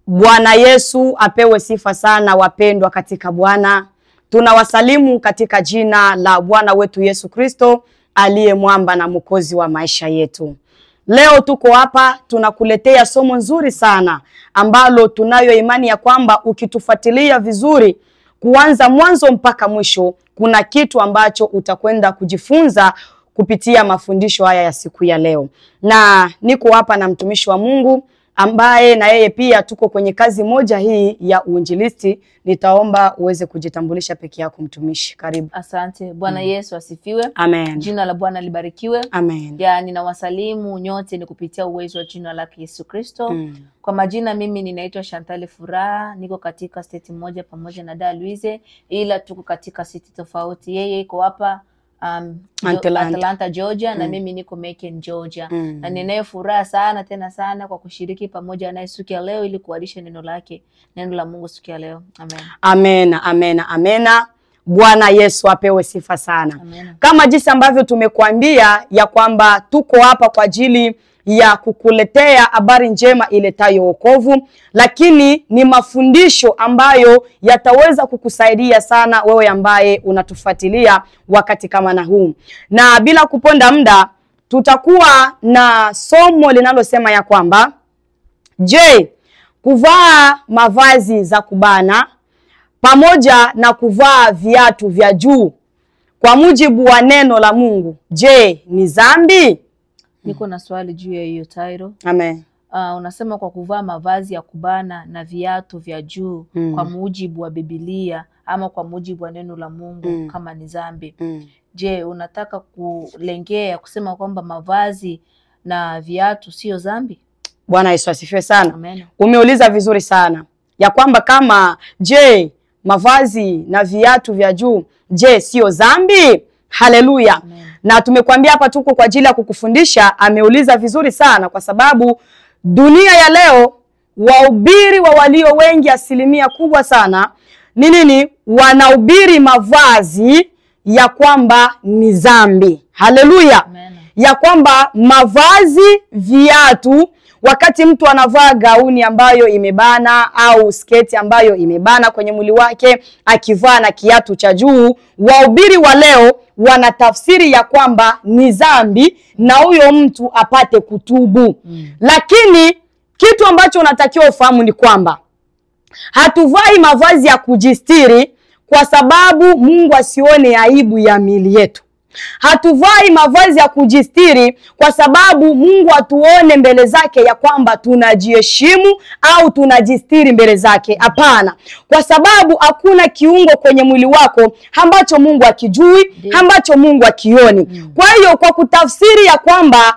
Bwana Yesu apewe sifa sana, wapendwa katika Bwana. Tunawasalimu katika jina la Bwana wetu Yesu Kristo, aliye mwamba na mwokozi wa maisha yetu. Leo tuko hapa tunakuletea somo nzuri sana ambalo tunayo imani ya kwamba ukitufuatilia vizuri kuanza mwanzo mpaka mwisho, kuna kitu ambacho utakwenda kujifunza kupitia mafundisho haya ya siku ya leo. Na niko hapa na mtumishi wa Mungu ambaye na yeye pia tuko kwenye kazi moja hii ya uinjilisti. Nitaomba uweze kujitambulisha peke yako mtumishi. Karibu. Asante. Bwana Yesu asifiwe. Amen. Jina la Bwana libarikiwe. Amen. Ya ninawasalimu nyote ni kupitia uwezo wa jina lake Yesu Kristo. Kwa majina mimi ninaitwa Chantal Furaha, niko katika state moja pamoja na Da Luize, ila tuko katika city tofauti. Yeye iko hapa Atlanta Georgia, na mimi niko Macon Georgia. Na ninayo furaha sana tena sana kwa kushiriki pamoja naye siku ya leo ili kualisha neno lake, neno la Mungu siku ya leo. Amen. Amen, amen, amen. Bwana Yesu apewe sifa sana. Amen. Kama jinsi ambavyo tumekuambia ya kwamba tuko hapa kwa ajili ya kukuletea habari njema iletayo wokovu, lakini ni mafundisho ambayo yataweza kukusaidia sana wewe ambaye unatufuatilia wakati kama na huu. Na bila kuponda muda, tutakuwa na somo linalosema ya kwamba, je, kuvaa mavazi za kubana pamoja na kuvaa viatu vya juu kwa mujibu wa neno la Mungu, je, ni dhambi? Niko na swali juu ya hiyo title. Amen. Unasema kwa kuvaa mavazi ya kubana na viatu vya juu kwa mujibu wa Biblia ama kwa mujibu wa neno la Mungu kama ni dhambi. Je, unataka kulengea kusema kwamba mavazi na viatu sio dhambi? Bwana Yesu asifiwe sana. Amen. Umeuliza vizuri sana ya kwamba kama je, mavazi na viatu vya juu, je, sio dhambi? Haleluya. Na tumekuambia hapa tuko kwa ajili ya kukufundisha. Ameuliza vizuri sana kwa sababu dunia ya leo wahubiri wa walio wengi, asilimia kubwa sana ni nini? Wanahubiri mavazi ya kwamba ni dhambi. Haleluya. Ya kwamba mavazi, viatu, wakati mtu anavaa gauni ambayo imebana au sketi ambayo imebana kwenye mwili wake, akivaa na kiatu cha juu, wahubiri wa leo wanatafsiri ya kwamba ni dhambi na huyo mtu apate kutubu. Lakini kitu ambacho unatakiwa ufahamu ni kwamba hatuvai mavazi ya kujistiri kwa sababu Mungu asione aibu ya miili yetu. Hatuvai mavazi ya kujistiri kwa sababu Mungu atuone mbele zake ya kwamba tunajiheshimu au tunajistiri mbele zake. Hapana. Kwa sababu hakuna kiungo kwenye mwili wako ambacho Mungu akijui, ambacho Mungu akioni. Kwa hiyo kwa kutafsiri ya kwamba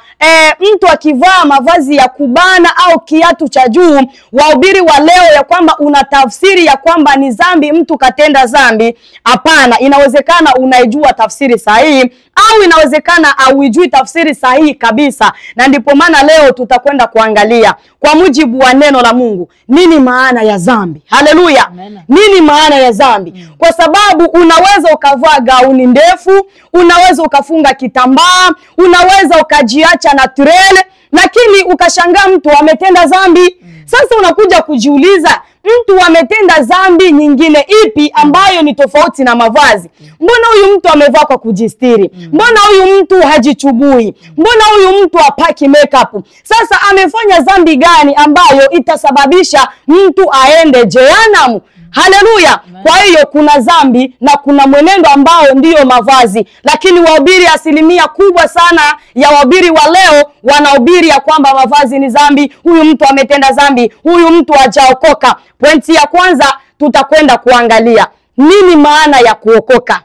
mtu akivaa mavazi ya kubana au kiatu cha juu, wahubiri wa leo ya kwamba unatafsiri ya kwamba ni dhambi, mtu katenda dhambi. Hapana. Inawezekana unaijua tafsiri sahihi au inawezekana hauijui tafsiri sahihi kabisa. Na ndipo maana leo tutakwenda kuangalia kwa mujibu wa neno la Mungu nini maana ya dhambi. Haleluya. Nini maana ya dhambi? Kwa sababu unaweza ukavaa gauni ndefu, unaweza ukafunga kitambaa, unaweza ukajiacha na trele, lakini ukashangaa mtu ametenda dhambi. Sasa unakuja kujiuliza, mtu ametenda dhambi nyingine ipi ambayo ni tofauti na mavazi? Mbona huyu mtu amevaa kwa kujistiri? Mbona huyu mtu hajichubui? Mbona huyu mtu hapaki makeup? Sasa amefanya dhambi gani ambayo itasababisha mtu aende jehanamu? Haleluya. Kwa hiyo kuna dhambi na kuna mwenendo ambao ndiyo mavazi. Lakini wahubiri, asilimia kubwa sana ya wahubiri wa leo wanahubiri ya kwamba mavazi ni dhambi, huyu mtu ametenda dhambi, huyu mtu hajaokoka. Pointi ya kwanza tutakwenda kuangalia nini maana ya kuokoka.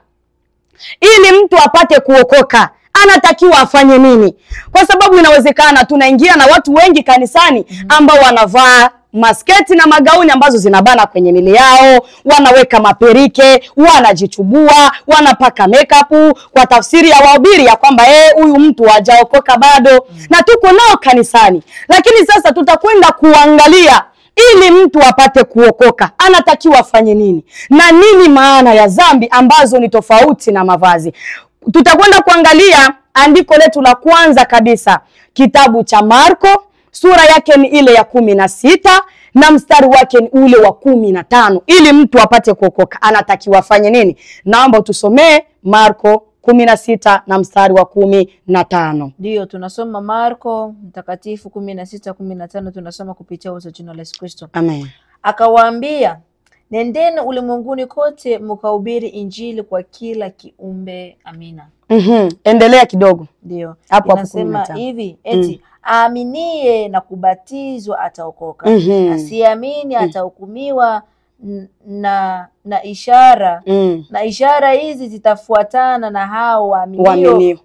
Ili mtu apate kuokoka anatakiwa afanye nini? Kwa sababu inawezekana tunaingia na watu wengi kanisani ambao wanavaa masketi na magauni ambazo zinabana kwenye mili yao, wanaweka maperike, wanajichubua, wanapaka makeup kwa tafsiri ya wahubiri ya kwamba huyu mtu hajaokoka bado, na tuko nao kanisani. Lakini sasa tutakwenda kuangalia ili mtu apate kuokoka anatakiwa afanye nini na nini maana ya dhambi ambazo ni tofauti na mavazi. Tutakwenda kuangalia andiko letu la kwanza kabisa, kitabu cha Marko, sura yake ni ile ya 16 na mstari wake ni ule wa 15. Ili mtu apate kuokoka anatakiwa afanye nini? Naomba tusomee Marko 16 na mstari wa 15. Ndio tunasoma Marko mtakatifu 16:15, tunasoma kupitia jina la Yesu Kristo. Amen. Akawaambia, nendeni ulimwenguni kote mkahubiri injili kwa kila kiumbe. Amina. Endelea kidogo. Ndio. Hapo Inasema hivi eti aaminie na kubatizwa ataokoka. Asiamini atahukumiwa na ishara na ishara hizi zitafuatana na hao waaminio.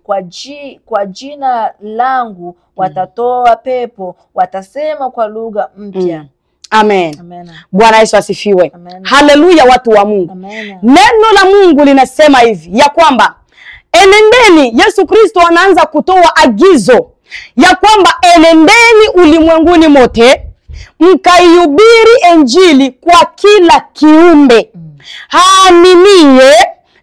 Kwa jina langu watatoa pepo, watasema kwa lugha mpya. Amen. Amen. Bwana Yesu asifiwe. Amen. Haleluya watu wa Mungu. Amen. Neno la Mungu linasema hivi ya kwamba enendeni, Yesu Kristo anaanza kutoa agizo ya kwamba enendeni ulimwenguni mote mkaihubiri injili kwa kila kiumbe. Haaminie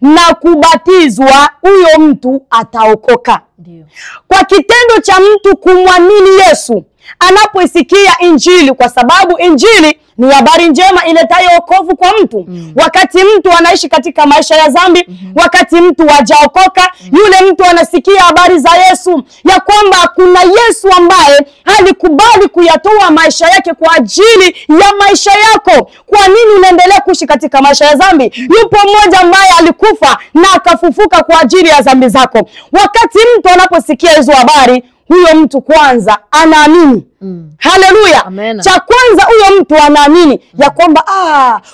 na kubatizwa huyo mtu ataokoka. Ndio. Kwa kitendo cha mtu kumwamini Yesu anapoisikia injili, kwa sababu injili ni habari njema iletayo wokovu kwa mtu. Wakati mtu anaishi katika maisha ya dhambi, wakati mtu hajaokoka, yule mtu anasikia habari za Yesu, ya kwamba kuna Yesu ambaye alikubali kuyatoa maisha yake kwa ajili ya maisha yako. Kwa nini unaendelea kuishi katika maisha ya dhambi? Yupo mmoja ambaye alikufa na akafufuka kwa ajili ya dhambi zako. Wakati mtu anaposikia hizo habari, huyo mtu kwanza anaamini. Haleluya. Cha kwanza huyo mtu anaamini ya kwamba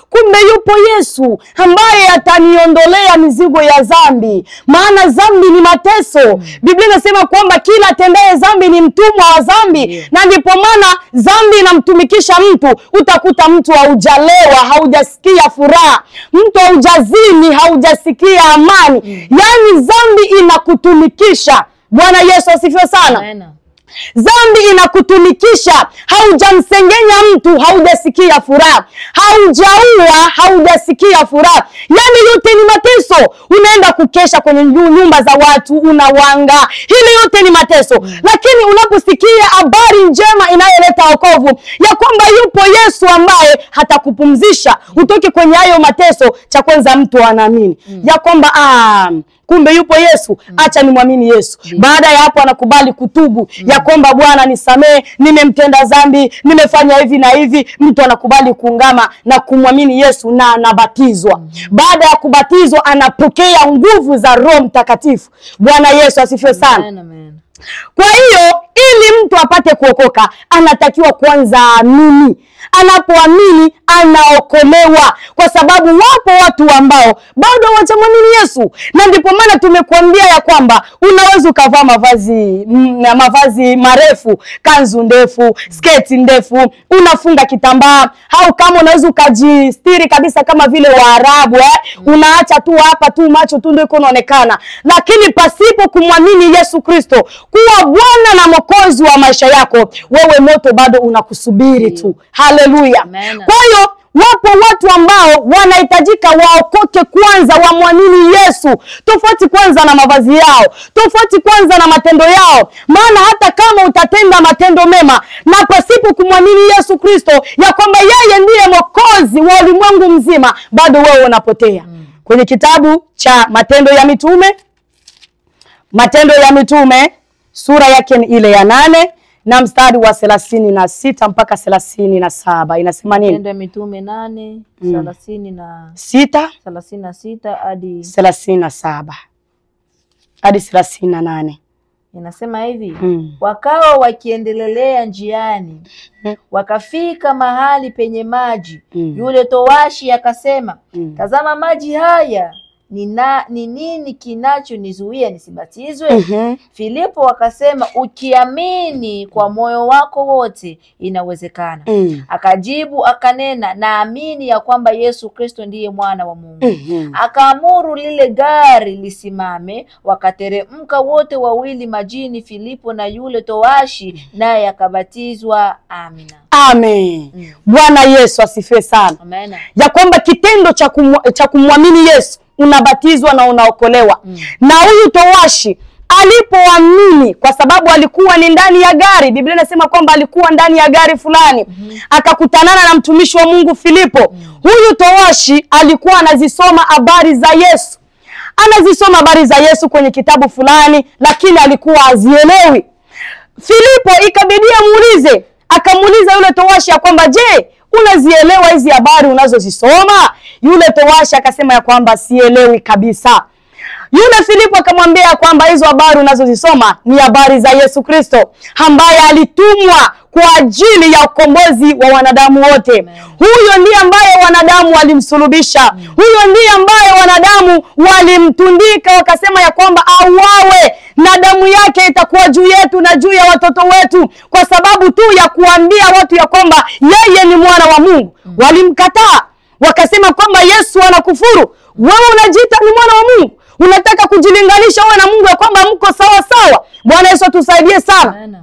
kumbe yupo Yesu ambaye ataniondolea mizigo ya dhambi. Maana dhambi ni mateso. Biblia inasema kwamba kila atendaye dhambi ni mtumwa wa dhambi. Na ndipo maana dhambi inamtumikisha mtu. Utakuta mtu haujalewa, haujasikia furaha. Mtu haujazini, haujasikia amani. Yaani dhambi inakutumikisha. Bwana Yesu asifiwe sana. Amen. Dhambi inakutumikisha, haujamsengenya mtu, haujasikia furaha, haujaua, haujasikia furaha. Yaani yote ni mateso. Unaenda kukesha kwenye nyumba za watu, unawanga. Hili yote ni mateso. Lakini unaposikia habari njema inayoleta wokovu ya kwamba yupo Yesu ambaye hatakupumzisha utoke kwenye hayo mateso, cha kwanza mtu anaamini ya kwamba kumbe yupo Yesu, acha nimwamini Yesu. Baada ya hapo anakubali kutubu ya kwamba Bwana nisamee, nimemtenda dhambi, nimefanya hivi na hivi. Mtu anakubali kuungama na kumwamini Yesu na anabatizwa. Baada ya kubatizwa anapokea nguvu za Roho Mtakatifu. Bwana Yesu asifiwe sana. Amen. Kwa hiyo ili mtu apate kuokoka anatakiwa kwanza amini. Anapoamini anaokolewa, kwa sababu wapo watu ambao bado hawajamwamini Yesu. Na ndipo maana tumekuambia ya kwamba unaweza ukavaa mavazi marefu, kanzu ndefu, sketi ndefu, unafunga kitambaa, au kama unaweza ukajistiri kabisa kama vile Waarabu, unaacha tu hapa tu macho tu ndio unaonekana. Lakini pasipo kumwamini Yesu Kristo kuwa Bwana na Mwokozi wa maisha yako, wewe moto bado unakusubiri tu. Haleluya. Kwa hiyo wapo watu ambao wanahitajika waokoke kwanza, wamwamini Yesu. Tofauti kwanza na mavazi yao, tofauti kwanza na matendo yao. Maana hata kama utatenda matendo mema na pasipo kumwamini Yesu Kristo ya kwamba yeye ndiye Mwokozi wa ulimwengu mzima, bado wewe unapotea. Kwenye kitabu cha Matendo ya Mitume sura yake ni ile ya 8 na mstari wa 36 mpaka 37 inasema nini? Matendo ya Mitume 8:36 hadi 37 hadi 38. Inasema hivi, wakawa wakiendelea njiani, wakafika mahali penye maji. Yule towashi akasema, tazama maji haya, ni nini kinachonizuia nisibatizwe? Filipo akasema, ukiamini kwa moyo wako wote inawezekana. Akajibu akanena, naamini ya kwamba Yesu Kristo ndiye mwana wa Mungu. Akaamuru lile gari lisimame, wakateremka wote wawili majini, Filipo na yule towashi, naye akabatizwa. Amina. Amen. Bwana Yesu asifiwe sana. Amen. Ya kwamba kitendo cha kumwamini Yesu unabatizwa na unaokolewa. Na huyu towashi alipoamini, kwa sababu alikuwa ni ndani ya gari. Biblia inasema kwamba alikuwa ndani ya gari fulani, akakutanana na mtumishi wa Mungu Filipo. Huyu towashi alikuwa anazisoma habari za Yesu. Anazisoma habari za Yesu kwenye kitabu fulani, lakini alikuwa hazielewi. Filipo ikabidi amuulize, akamuuliza yule towashi ya kwamba, je, unazielewa hizi habari unazozisoma? Yule towashi akasema ya kwamba sielewi kabisa. Yule Filipo akamwambia kwamba hizo habari unazozisoma ni habari za Yesu Kristo, ambaye alitumwa kwa ajili ya ukombozi wa wanadamu wote. Huyo ndiye ambaye wanadamu walimsulubisha. Huyo ndiye ambaye wanadamu walimtundika, wakasema ya kwamba auawe na damu yake itakuwa juu yetu na juu ya watoto wetu, kwa sababu tu ya kuambia watu ya kwamba yeye ni mwana wa Mungu. Walimkataa, wakasema kwamba Yesu anakufuru. Wewe unajiita ni mwana wa Mungu, unataka kujilinganisha wewe na Mungu ya kwamba mko sawa sawa. Bwana Yesu atusaidie sana. Amen.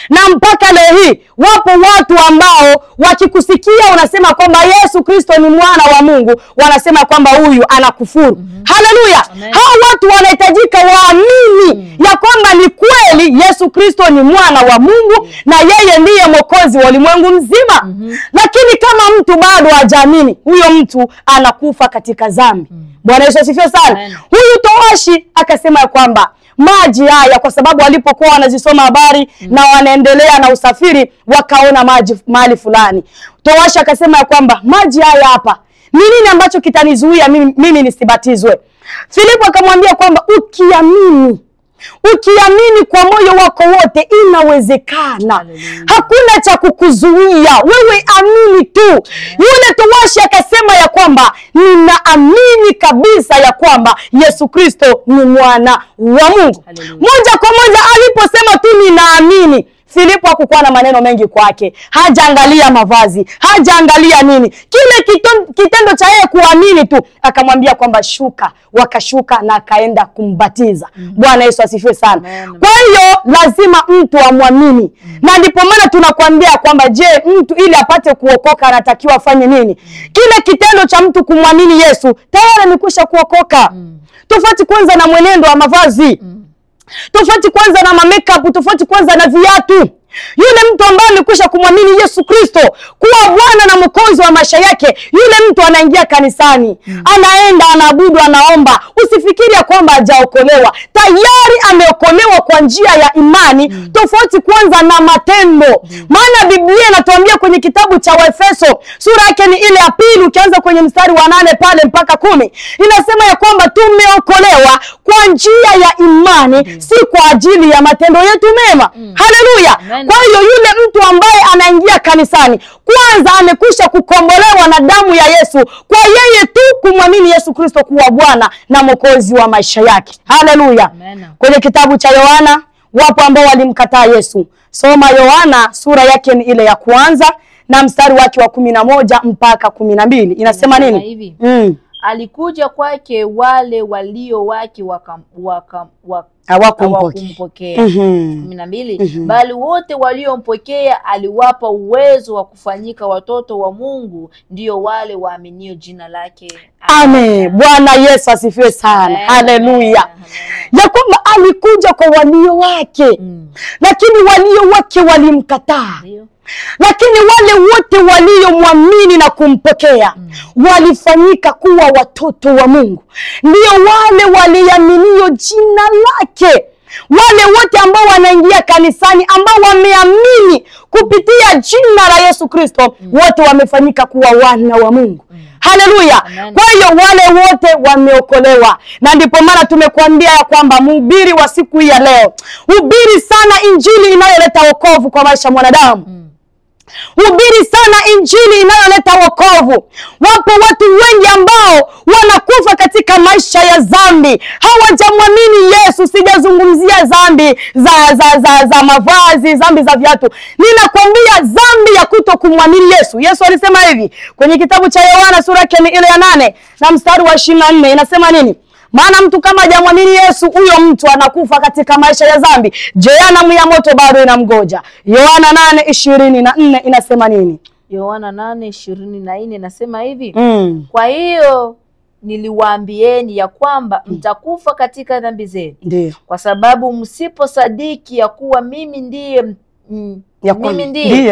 Na mpaka leo hii wapo watu ambao wakikusikia unasema kwamba Yesu Kristo ni mwana wa Mungu, wanasema kwamba huyu anakufuru. Haleluya. Hao watu wanahitajika waamini ya kwamba ni kweli Yesu Kristo ni mwana wa Mungu na yeye ndiye mwokozi wa ulimwengu mzima. Lakini kama mtu bado hajaamini, huyo mtu anakufa katika dhambi. Bwana Yesu asifiwe sana. Huyu towashi akasema ya kwamba maji haya, kwa sababu walipokuwa wanazisoma habari na wanaendelea na usafiri, wakaona maji mahali fulani. Towashi akasema ya kwamba maji haya hapa, ni nini ambacho kitanizuia mimi nisibatizwe? Filipo akamwambia kwamba ukiamini kwa moyo wako wote inawezekana. Hakuna cha kukuzuia, wewe amini tu. Yule towashi akasema ya kwamba ninaamini kabisa ya kwamba Yesu Kristo ni mwana wa Mungu. Moja kwa moja aliposema tu ninaamini, Filipo hakukuwa na maneno mengi kwake. Hajaangalia mavazi, hajaangalia nini. Kile kitendo cha yeye kuamini tu, akamwambia kwamba shuka. Wakashuka na akaenda kumbatiza. Bwana Yesu asifiwe sana. Kwa hiyo lazima mtu amwamini. Na ndipo maana tunakuambia kwamba je, mtu ili apate kuokoka anatakiwa afanye nini? Kile kitendo cha mtu kumwamini Yesu tayari amekwisha kuokoka. Tofauti kwanza na mwenendo wa mavazi. Tofauti kwanza na makeup, tofauti kwanza na viatu. Yule mtu ambaye amekwisha kumwamini Yesu Kristo kuwa Bwana na Mwokozi wa maisha yake, yule mtu anaingia kanisani, anaenda, anaabudu, anaomba. Usifikiri ya kwamba hajaokolewa. Tayari ameokolewa kwa njia ya imani, tofauti kwanza na matendo. Maana Biblia inatuambia kwenye kitabu cha Waefeso sura yake ni ile ya 2, ukianza kwenye mstari wa 8 pale mpaka 10, inasema ya kwamba tumeokolewa kwa njia ya imani, si kwa ajili ya matendo yetu mema. Haleluya. Kwa hiyo yule mtu ambaye anaingia kanisani, kwanza amekwisha kukombolewa na damu ya Yesu, kwa yeye tu kumwamini Yesu Kristo kuwa Bwana na Mwokozi wa maisha yake. Haleluya. Kwenye kitabu cha Yohana wapo ambao walimkataa Yesu. Soma Yohana sura yake ni ile ya kwanza na mstari wake wa 11 mpaka 12. Inasema nini? Alikuja kwake wale walio wake hawakumpokea. 12. Bali wote waliompokea aliwapa uwezo wa kufanyika watoto wa Mungu, ndio wale waaminio jina lake. Amen. Bwana Yesu asifiwe sana. Haleluya. Ya kwamba alikuja kwa walio wake, lakini walio wake walimkataa. Lakini wale wote waliomwamini na kumpokea walifanyika kuwa watoto wa Mungu. Ndio wale waliaminio jina lake. Wale wote ambao wanaingia kanisani, ambao wameamini kupitia jina la Yesu Kristo, wote wamefanyika kuwa wana wa Mungu. Haleluya. Kwa hiyo wale wote wameokolewa. Na ndipo maana tumekuambia ya kwamba mhubiri wa siku hii ya leo, hubiri sana injili inayoleta wokovu kwa maisha ya mwanadamu. Hubiri sana injili inayoleta wokovu. Wapo watu wengi ambao wanakufa katika maisha ya dhambi, hawajamwamini Yesu. Sijazungumzia dhambi za mavazi, dhambi za viatu. Ninakwambia dhambi ya kutokumwamini Yesu. Yesu alisema hivi kwenye kitabu cha Yohana sura yake ni ile ya 8 na mstari wa 24. Inasema nini? Maana mtu kama hajamwamini Yesu, huyo mtu anakufa katika maisha ya dhambi. Jehanamu ya moto bado inamgoja. Yohana 8:24 inasema nini? Yohana 8:24 inasema hivi. Kwa hiyo niliwaambieni ya kwamba mtakufa katika dhambi zenu. Ndio. Kwa sababu msiposadiki ya kuwa mimi ndiye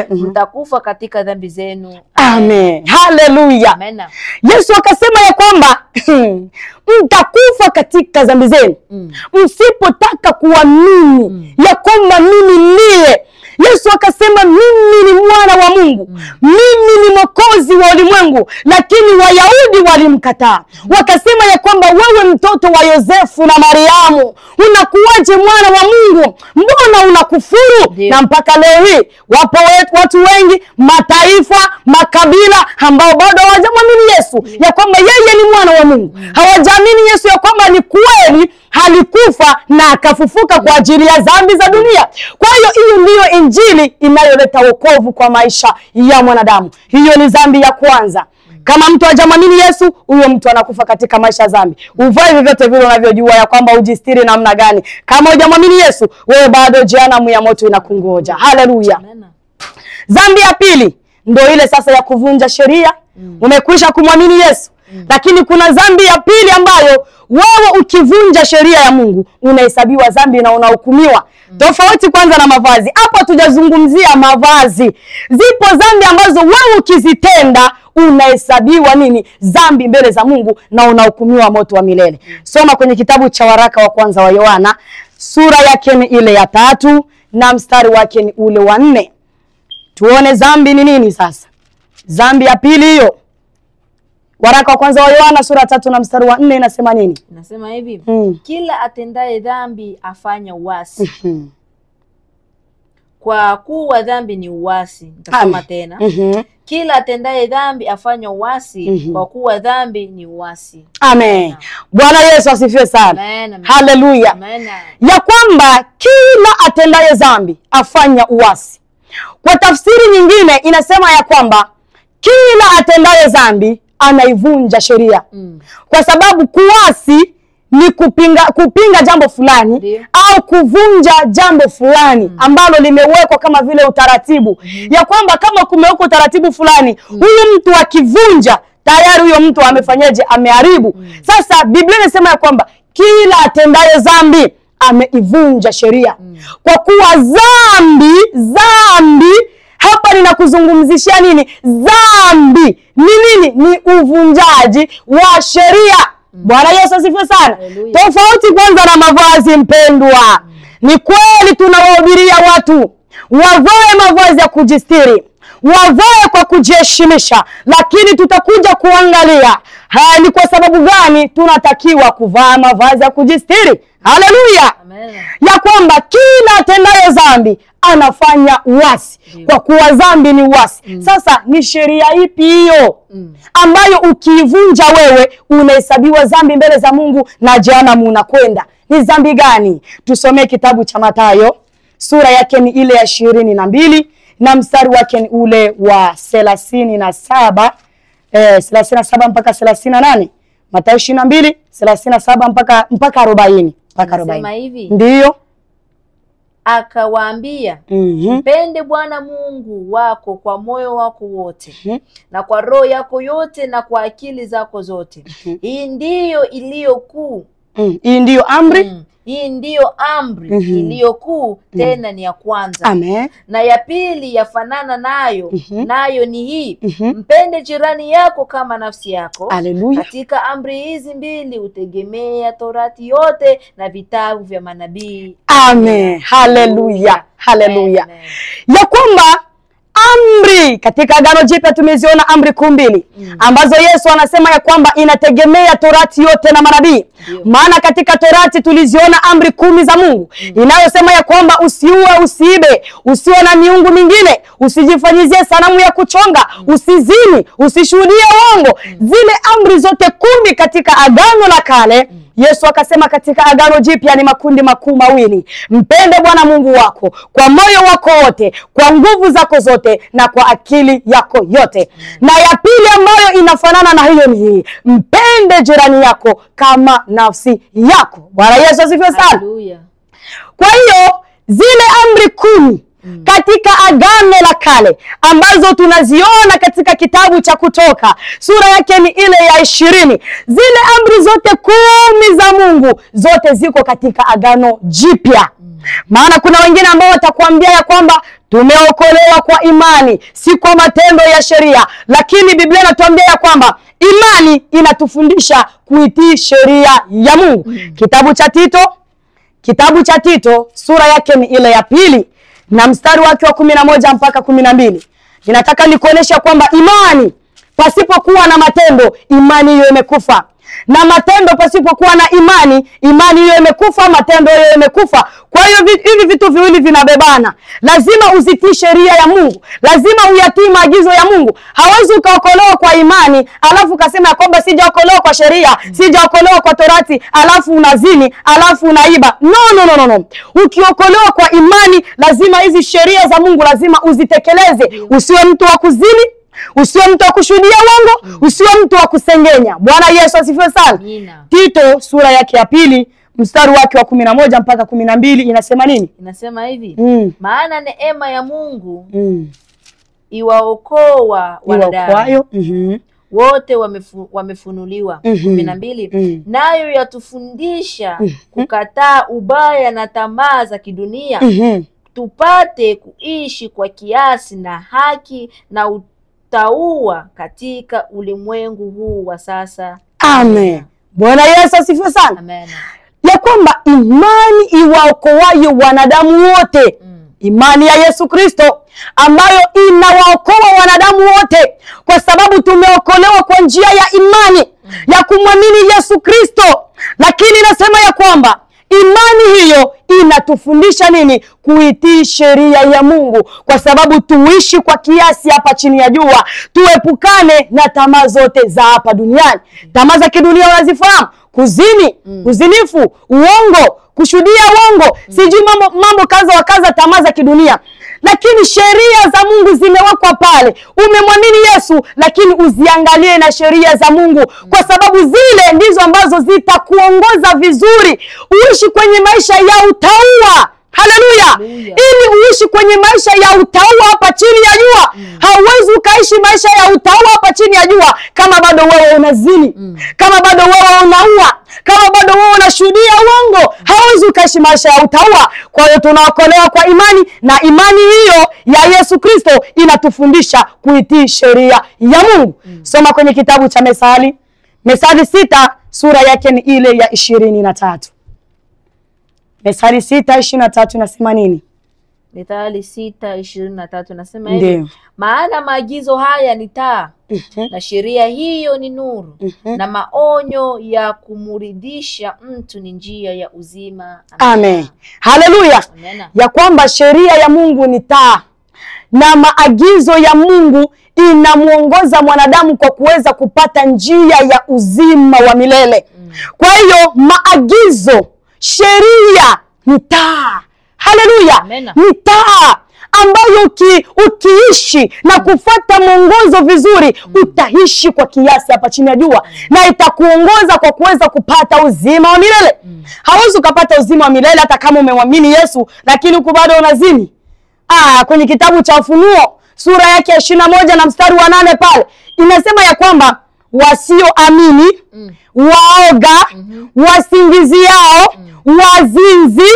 mtakufa katika dhambi zenu. Amen. Haleluya. Amen. Yesu akasema ya kwamba mtakufa katika dhambi zenu msipotaka kuamini ya kwamba mimi ndiye. Yesu akasema mimi ni mwana wa Mungu, mimi ni mwokozi wa ulimwengu, lakini Wayahudi walimkataa. Wakasema ya kwamba wewe mtoto wa Yosefu na Mariamu, unakuwaje mwana wa Mungu? Mbona unakufuru? Na mpaka leo hii wapo watu wengi, mataifa, makabila ambao bado hawajamwamini Yesu ya kwamba yeye ni mwana wa Mungu. Hawajaamini Yesu ya kwamba ni kweli alikufa na akafufuka kwa ajili ya dhambi za dunia. Kwa hiyo hiyo ndiyo injili inayoleta wokovu kwa maisha ya mwanadamu. Hiyo ni dhambi ya kwanza. Kama mtu hajamwamini Yesu, huyo mtu anakufa katika maisha ya dhambi. Uvae vyovyote vile unavyojua ya kwamba ujistiri namna gani, kama hujamwamini Yesu, wewe bado jehanamu ya moto inakungoja. Haleluya. Dhambi ya pili ndio ile sasa ya kuvunja sheria. Umekwisha kumwamini Yesu, lakini kuna dhambi ya pili ambayo wewe ukivunja sheria ya Mungu unahesabiwa dhambi na unahukumiwa. Tofauti kwanza na mavazi. Hapo tujazungumzia mavazi. Zipo dhambi ambazo wewe ukizitenda unahesabiwa nini? Dhambi mbele za Mungu na unahukumiwa moto wa milele. Soma kwenye kitabu cha waraka wa kwanza wa Yohana, sura yake ni ile ya 3 na mstari wake ni ule wa 4. Tuone dhambi ni nini sasa. Dhambi ya pili hiyo. Waraka wa kwanza wa Yohana sura 3 na mstari wa 4 inasema nini? Inasema hivi, kila atendaye dhambi afanya uasi. Kwa kuwa dhambi ni uasi. Nitasoma tena. Kila atendaye dhambi afanya uasi, kwa kuwa dhambi ni uasi. Amen. Bwana Yesu asifiwe sana. Amen. Haleluya. Amen. Ya kwamba kila atendaye dhambi afanya uasi. Kwa tafsiri nyingine inasema ya kwamba kila atendaye dhambi anaivunja sheria. Kwa sababu kuasi ni kupinga jambo fulani au kuvunja jambo fulani ambalo limewekwa kama vile utaratibu. Ya kwamba kama kumewekwa utaratibu fulani, huyu mtu akivunja tayari huyo mtu amefanyaje? Ameharibu. Sasa Biblia inasema ya kwamba kila atendaye dhambi ameivunja sheria. Kwa kuwa dhambi hapa ninakuzungumzishia nini? Dhambi ni nini? Ni uvunjaji wa sheria. Bwana Yesu asifiwe sana. Tofauti kwanza na mavazi mpendwa. Ni kweli tunawahubiria watu wavae mavazi ya kujistiri, wavae kwa kujiheshimisha, lakini tutakuja kuangalia ni kwa sababu gani tunatakiwa kuvaa mavazi ya kujistiri. Haleluya. Ya kwamba kila atendaye dhambi anafanya uasi. Kwa kuwa dhambi ni uasi. Sasa ni sheria ipi hiyo ambayo ukiivunja wewe unahesabiwa dhambi mbele za Mungu na jehanamu unakwenda? Ni dhambi gani? Tusomee kitabu cha Mathayo sura yake ni ile ya 22 na mstari wake ni ule wa 37 mpaka 38. Mathayo 22 37 mpaka 40. Sema hivi. Ndiyo. Akawaambia, mpende Bwana Mungu wako kwa moyo wako wote, na kwa roho yako yote, na kwa akili zako zote. Hii ndiyo iliyokuu. Hii ndiyo amri. Hii ndiyo amri iliyokuu, tena ni ya kwanza. Amen. Na ya pili yafanana nayo, nayo ni hii, mpende jirani yako kama nafsi yako. Haleluya. Katika amri hizi mbili utegemea Torati yote na vitabu vya manabii. Amen. Haleluya. Haleluya. Ya kwamba amri katika Agano Jipya tumeziona amri kuu mbili ambazo Yesu anasema ya kwamba inategemea Torati yote na manabii. Maana katika Torati tuliziona amri 10 za Mungu inayosema ya kwamba usiue, usiibe, usiwe na miungu mingine, usijifanyizie sanamu ya kuchonga, usizini, usishuhudie uongo. Zile amri zote 10 katika Agano la Kale, Yesu akasema katika Agano Jipya ni makundi makuu mawili. Mpende Bwana Mungu wako kwa moyo wako wote, kwa nguvu zako zote, na kwa akili yako yote. Na ya pili ambayo inafanana na hiyo ni hii, mpende jirani yako kama nafsi yako. Bwana Yesu asifiwe sana. Haleluya. Kwa hiyo zile amri 10 katika Agano la Kale ambazo tunaziona katika kitabu cha Kutoka sura yake ni ile ya 20. Zile amri zote 10 za Mungu zote ziko katika Agano Jipya. Maana kuna wengine ambao watakwambia ya kwamba tumeokolewa kwa imani, si kwa matendo ya sheria. Lakini Biblia inatuambia ya kwamba imani inatufundisha kuitii sheria ya Mungu. Kitabu cha Tito sura yake ni ile ya 2 na mstari wake wa 11 mpaka 12. Ninataka nikuonesha kwamba imani pasipokuwa na matendo, imani hiyo imekufa. Na matendo pasipokuwa na imani, imani hiyo imekufa, matendo hiyo imekufa. Kwa hiyo hivi vitu viwili vinabebana. Lazima uzitii sheria ya Mungu, lazima uyatii maagizo ya Mungu. Hawezi ukaokolewa kwa imani alafu ukasema kwamba sijaokolewa kwa sheria, sijaokolewa kwa Torati, alafu unazini, alafu unaiba. No. Ukiokolewa kwa imani, lazima hizi sheria za Mungu lazima uzitekeleze. Usiwe mtu wa kuzini, usiwe mtu wa kushuhudia uongo, usiwe mtu wa kusengenya. Bwana Yesu asifiwe sana. Tito sura yake ya 2 mstari wake wa 11 mpaka 12 inasema nini? Inasema hivi, maana neema ya Mungu iwaokoa wanadamu wote wamefunuliwa. 12 nayo yatufundisha kukataa ubaya na tamaa za kidunia, tupate kuishi kwa kiasi na haki na utaua katika ulimwengu huu wa sasa. Amen. Bwana Yesu asifiwe sana. Amen. Ya kwamba imani iwaokoayo wanadamu wote, imani ya Yesu Kristo ambayo inawaokoa wanadamu wote, kwa sababu tumeokolewa kwa njia ya imani ya kumwamini Yesu Kristo. Lakini nasema ya kwamba imani hiyo inatufundisha nini? Kuitii sheria ya Mungu, kwa sababu tuishi kwa kiasi hapa chini ya jua, tuepukane na tamaa zote za hapa duniani. Tamaa za kidunia unazifahamu: kuzini, uzinifu, uongo, kushuhudia uongo, sijui mambo kaza wa kaza, tamaa za kidunia. Lakini sheria za Mungu zimewekwa pale. Umemwamini Yesu, lakini uziangalie na sheria za Mungu, kwa sababu zile ndizo ambazo zitakuongoza vizuri uishi kwenye maisha ya utaua. Haleluya. Ili uishi kwenye maisha ya utaua hapa chini ya jua. Hauwezi ukaishi maisha ya utaua hapa chini ya jua kama bado wewe unazini, kama bado wewe unaua, kama bado wewe unashuhudia uongo. Hauwezi ukaishi maisha ya utaua. Kwa hiyo tunaokolewa kwa imani, na imani hiyo ya Yesu Kristo inatufundisha kuitii sheria ya Mungu. Soma kwenye kitabu cha Methali 6 sura yake ni ile ya 23. Methali 6:23 nasema nini? Methali 6:23 nasema hivi, maana maagizo haya ni taa, na sheria hiyo ni nuru, na maonyo ya kumuridhisha mtu ni njia ya uzima. Amen. Haleluya. Ya kwamba sheria ya Mungu ni taa, na maagizo ya Mungu inamuongoza mwanadamu kwa kuweza kupata njia ya uzima wa milele. Kwa hiyo maagizo, sheria ni taa. Haleluya. Ni taa ambayo ukiishi na kufuata mwongozo vizuri, utaishi kwa kiasi hapa chini ya jua, na itakuongoza kwa kuweza kupata uzima wa milele. Hauwezi ukapata uzima wa milele hata kama umemwamini Yesu, lakini uko bado unazini. Kwenye kitabu cha Ufunuo sura yake ya 21 na mstari wa 8 pale inasema ya kwamba wasioamini, waoga, wasingiziao, wazinzi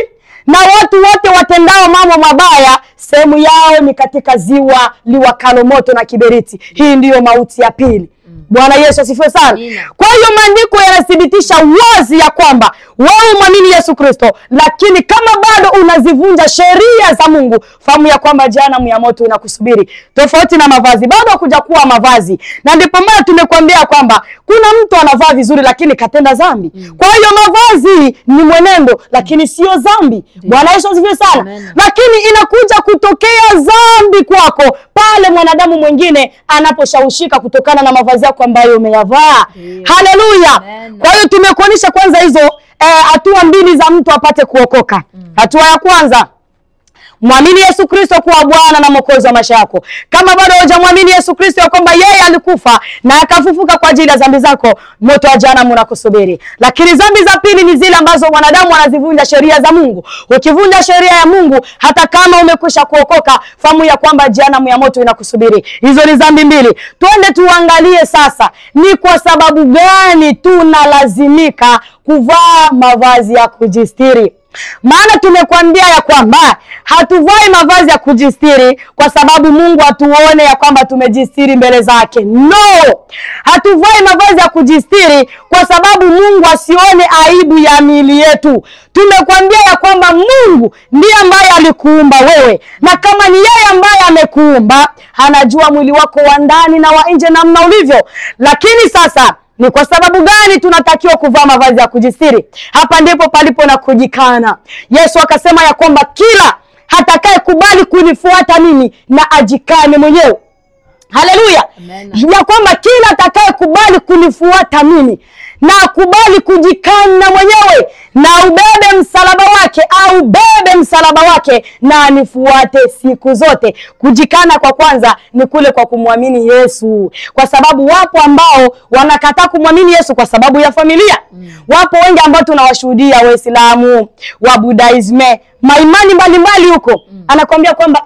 na watu wote watendao mambo mabaya, sehemu yao ni katika ziwa liwakalo moto na kiberiti. Hii ndiyo mauti ya pili. Bwana Yesu asifiwe sana. Kwa hiyo maandiko yanathibitisha wazi ya kwamba wewe mwamini Yesu Kristo, lakini kama bado unazivunja sheria za Mungu, fahamu ya kwamba jehanamu ya moto inakusubiri. Tofauti na mavazi, bado hakuja kuwa mavazi. Na ndipo maana tumekuambia kwamba kuna mtu anavaa vizuri lakini katenda dhambi. Kwa hiyo mavazi ni mwenendo lakini sio dhambi. Bwana Yesu asifiwe sana. Lakini inakuja kutokea dhambi kwako pale mwanadamu mwingine anaposhawishika kutokana na mavazi yako ambayo umeyavaa. Haleluya. Kwa hiyo tumekuonyesha kwanza hizo hatua mbili za mtu apate kuokoka. Hatua ya kwanza, Mwamini Yesu Kristo kuwa Bwana na Mwokozi wa maisha yako. Kama bado hujamwamini Yesu Kristo ya kwamba yeye alikufa na akafufuka kwa ajili ya dhambi zako, moto wa jehanamu unakusubiri. Lakini dhambi za pili ni zile ambazo wanadamu wanazivunja sheria za Mungu. Ukivunja sheria ya Mungu, hata kama umekwisha kuokoka, fahamu ya kwamba jehanamu ya moto inakusubiri. Hizo ni dhambi mbili. Twende tuangalie sasa ni kwa sababu gani tunalazimika kuvaa mavazi ya kujistiri. Maana tumekuambia ya kwamba hatuvai mavazi ya kujistiri kwa sababu Mungu atuone ya kwamba tumejistiri mbele zake. No! Hatuvai mavazi ya kujistiri kwa sababu Mungu asione aibu ya miili yetu. Tumekuambia ya kwamba Mungu ndiye ambaye alikuumba wewe. Na kama ni yeye ambaye amekuumba, anajua mwili wako wa ndani na wa nje namna ulivyo. Lakini sasa ni kwa sababu gani tunatakiwa kuvaa mavazi ya kujistiri? Hapa ndipo palipo na kujikana. Yesu akasema ya kwamba kila hatakaye kubali kunifuata mimi na ajikane mwenyewe. Haleluya. Ya kwamba kila atakaye kubali kunifuata mimi na kubali kujikana mwenyewe na ubebe msalaba wake au bebe msalaba wake na anifuate siku zote. Kujikana kwa kwanza ni kule kwa kumwamini Yesu. Kwa sababu wapo ambao wanakataa kumwamini Yesu kwa sababu ya familia. Wapo wengi ambao tunawashuhudia, Waislamu, wa Buddhisme, maimani mbalimbali huko. Anakuambia kwamba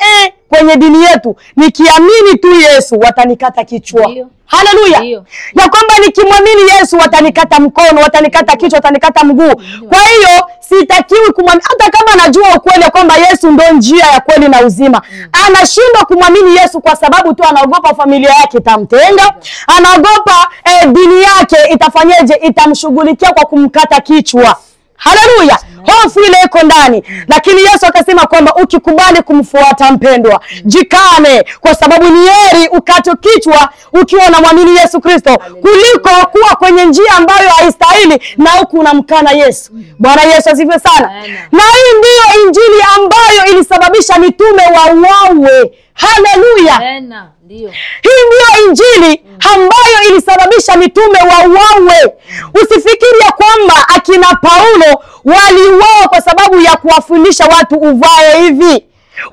kwenye dini yetu nikiamini tu Yesu watanikata kichwa. Haleluya. Ya kwamba nikimwamini Yesu watanikata mkono, watanikata kichwa, watanikata mguu. Kwa hiyo sitakiwi kumwamini, hata kama anajua ukweli kwamba Yesu ndio njia ya kweli na uzima. Anashindwa kumwamini Yesu kwa sababu tu anaogopa familia yake itamtenga, anaogopa dini yake itafanyeje, itamshughulikia kwa kumkata kichwa. Haleluya. Hofu ile iko ndani. Lakini Yesu akasema kwamba ukikubali kumfuata mpendwa, jikane, kwa sababu ni heri ukate kichwa ukiwa unamwamini Yesu Kristo kuliko kuwa kwenye njia ambayo haistahili na huku unamkana Yesu. Bwana Yesu asifiwe sana. Na hii ndiyo injili ambayo ilisababisha mitume wauawe. Haleluya. Ndio. Hii ndiyo injili ambayo ilisababisha mitume wauawe. Usifikiri ya kwamba akina Paulo waliuawa kwa sababu ya kuwafundisha watu uvae hivi.